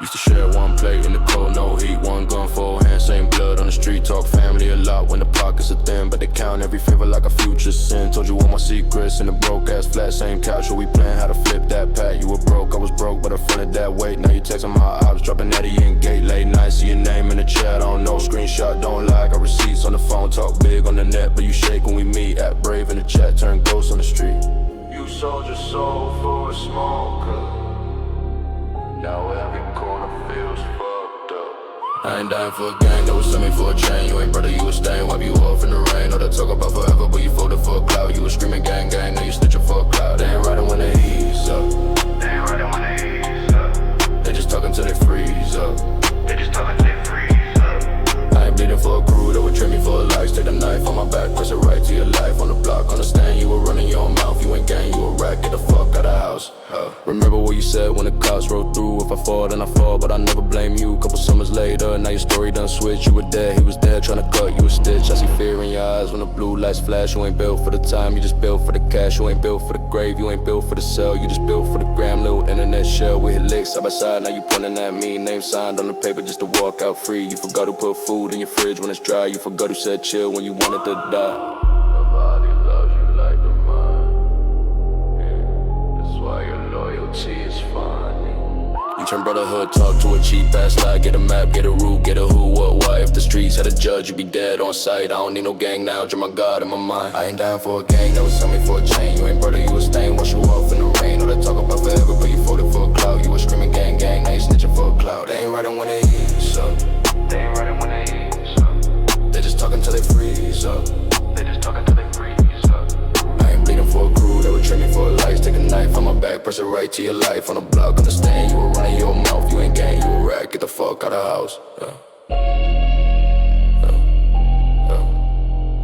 Used to share one plate in the cold, no heat. One gun, four hands, same blood on the street. Talk family a lot when the pockets are thin, but they count every favor like a future sin. Told you all my secrets in a broke ass flat. Same couch where we plan how to flip that pack. You were broke, I was broke, but I fronted that weight. Now you texting my ops, dropping addy in gate. Late night, see your name in the chat. I don't know, screenshot, don't lie. Got receipts on the phone, talk big on the net, but you shake when we meet. Act brave in the chat, turn ghosts on the street. You sold your soul for a smoker. Now every corner feels fucked up. I ain't dying for a gang, that was send me for a chain. You ain't brother, you a stain, wipe you off in the rain. All that talk about forever, but you folded for a cloud. You was screaming gang gang, now you snitching for a cloud. They ain't riding when they ease up. They ain't riding when they ease up. They just talking till they freeze up. They just talking till they freeze up. I ain't bleeding for a crew that would trade me for a life. Take the knife on my back, press it right to your life. On the block, understand you were running your mouth. You ain't gang, you a rat, get the fuck out of the house. Remember what you said when the cops rolled through. If I fall, then I fall, but I never blame you. Couple summers later, now your story done switch. You were dead, he was there, tryna cut you a stitch. I see fear in your eyes when the blue lights flash. You ain't built for the time, you just built for the cash. You ain't built for the grave, you ain't built for the cell. You just built for the gram, little internet shell. We hit licks side by side, now you pointing at me. Name signed on the paper just to walk out free. You forgot who put food in your fridge when it's dry. You forgot who said chill when you wanted to die. You turn brotherhood talk to a cheap ass lie. Get a map, get a root, get a who, what, why. If the streets had a judge, you be dead on sight. I don't need no gang now, dream my God in my mind. I ain't dying for a gang, that was send me for a chain. You ain't brother, you a stain, wash you off in the rain. All that talk about forever, but you folded for a cloud. You was screaming gang gang, now you snitching for a cloud. They ain't riding when they ease up. They ain't riding when they ease up. They just talking till they freeze up. They just talking till they freeze up. I ain't bleeding for a crew that would trade me for a life. Take a knife on my back, press it right to your life. On the block, understand you were running your mouth. You ain't gang, you a rat, get the fuck out of the house.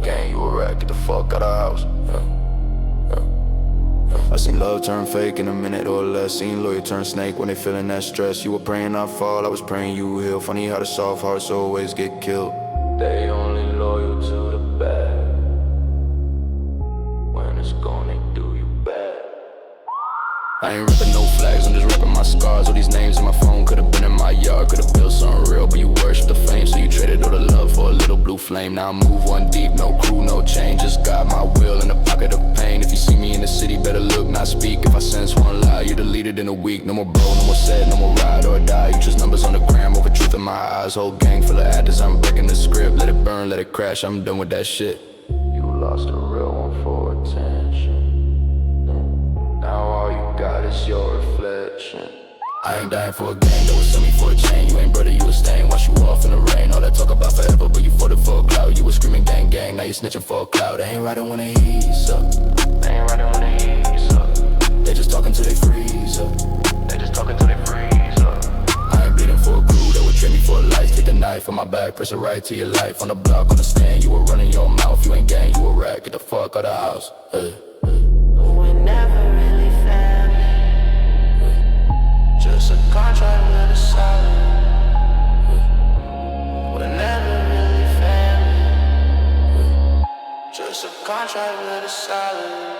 Gang, you a rat, get the fuck out of the house. I seen love turn fake in a minute or less. Seen lawyer turn snake when they feeling that stress. You were praying I fall, I was praying you heal. Funny how the soft hearts always get killed. They only loyal to the bad. When it's gone, they do you bad. I ain't ripping no flags, I'm just ripping my scars. All these names in my phone could've been in my yard. Could've built something real, but you worship the fame. So you traded all the love for a little blue flame. Now I move one deep, no crew, no chain. Just got my will in the pocket of pain. If you see me in the city, better look, not speak. If I sense one lie, you deleted in a week. No more bro, no more sad, no more ride or die. You just numbers on the gram over truth in my eyes. Whole gang full of adders, I'm breaking the script. Let it burn, let it crash, I'm done with that shit. You lost a real one for attention. Now all you got is your reflection. I ain't dying for a gang, that was send me for a chain. You ain't brother, you a stain, wash you off in the rain. All that talk about forever, but you folded for a cloud. You was screaming gang gang, now you snitching for a cloud. They ain't riding when they ease up. They ain't riding when they ease up. They just talking till they freeze up. They just talking till they freeze up. I ain't bleeding for a crew that would trade me for a life. Take the knife on my back, press it right to your life. On the block, on the stand, you were running your mouth. You ain't gang, you a rat, get the fuck out of the house. We're never really family. Just a contract with a salary. We're never really family. Just a contract with a salary.